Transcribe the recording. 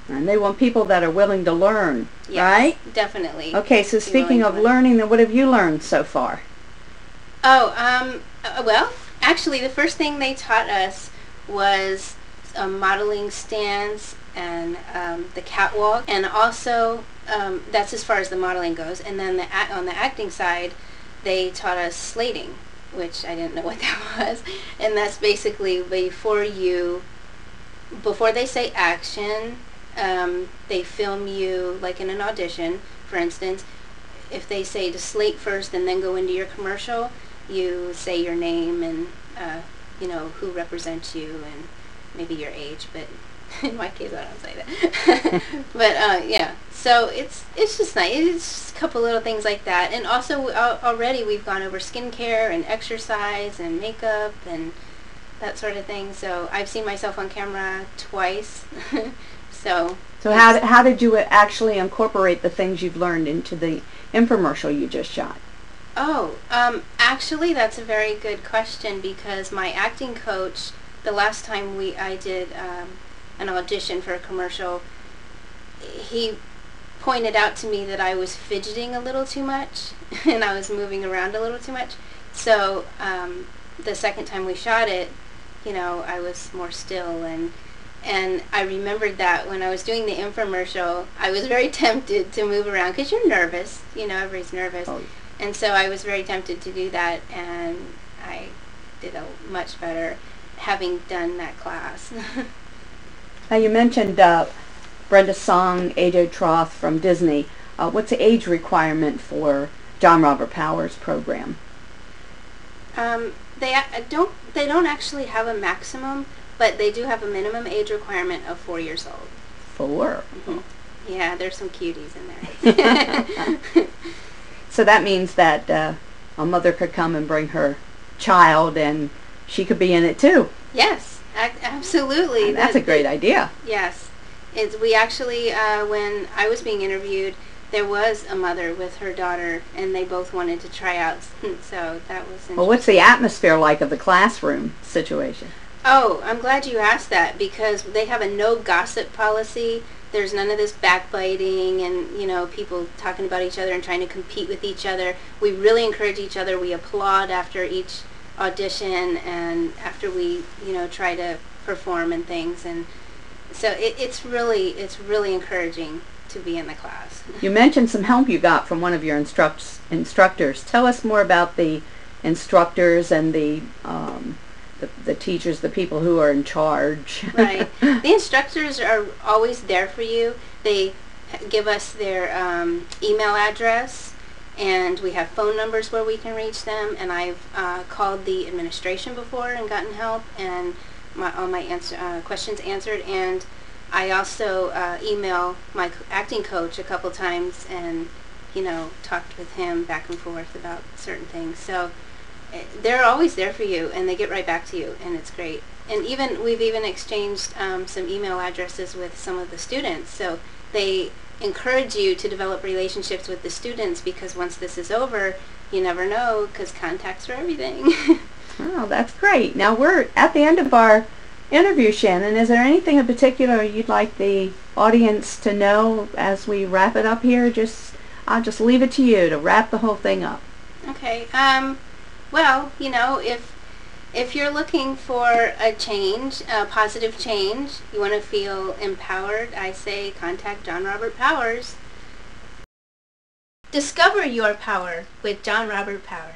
And they want people that are willing to learn, Yes, right? definitely. Okay, so speaking of learning, then what have you learned so far? Oh, well, actually, the first thing they taught us was modeling stands and the catwalk, and also that's as far as the modeling goes. And then on the acting side, they taught us slating, which I didn't know what that was. And that's basically before they say action, they film you like in an audition. For instance, if they say to slate first and then go into your commercial, you say your name and who represents you and maybe your age, but in my case I don't say that. But yeah, so it's just nice. It's just a couple little things like that, and also already we've gone over skincare and exercise and makeup and that sort of thing. So I've seen myself on camera twice. So how did you actually incorporate the things you've learned into the infomercial you just shot? Oh, actually, that's a very good question, because my acting coach, the last time I did an audition for a commercial, he pointed out to me that I was fidgeting a little too much and I was moving around a little too much. So the second time we shot it, I was more still, and I remembered that when I was doing the infomercial, I was very tempted to move around because you're nervous. Everybody's nervous. Oh. And so I was very tempted to do that, and I did a much better having done that class. Now you mentioned Brenda Song, AJ Troth from Disney. What's the age requirement for John Robert Power's program? They don't actually have a maximum, but they do have a minimum age requirement of 4 years old. 4? Mm-hmm. Yeah, there's some cuties in there. So that means that a mother could come and bring her child and she could be in it too. Yes, absolutely. And that's a great idea. Yes. We actually, when I was being interviewed, there was a mother with her daughter, and they both wanted to try out, so that was interesting. Well, what's the atmosphere like of the classroom situation? Oh, I'm glad you asked that, because they have a no gossip policy. There's none of this backbiting and, people talking about each other and trying to compete with each other. We really encourage each other. We applaud after each audition and after we, try to perform and things. And so it's really encouraging to be in the class. You mentioned some help you got from one of your instructors. Tell us more about the instructors and the teachers, the people who are in charge. Right. The instructors are always there for you. They give us their email address, and we have phone numbers where we can reach them. And I've called the administration before and gotten help, and all my questions answered. And I also email my acting coach a couple times and, talked with him back and forth about certain things. So they're always there for you, and they get right back to you, and it's great. And we've even exchanged some email addresses with some of the students. So they encourage you to develop relationships with the students, because once this is over, you never know, because contacts are everything. Oh, that's great. Now we're at the end of our interview, Shannon. Is there anything in particular you'd like the audience to know as we wrap it up here? I'll just leave it to you to wrap the whole thing up. Okay. Well, if you're looking for a change, a positive change, you want to feel empowered, I say contact John Robert Powers. Discover your power with John Robert Powers.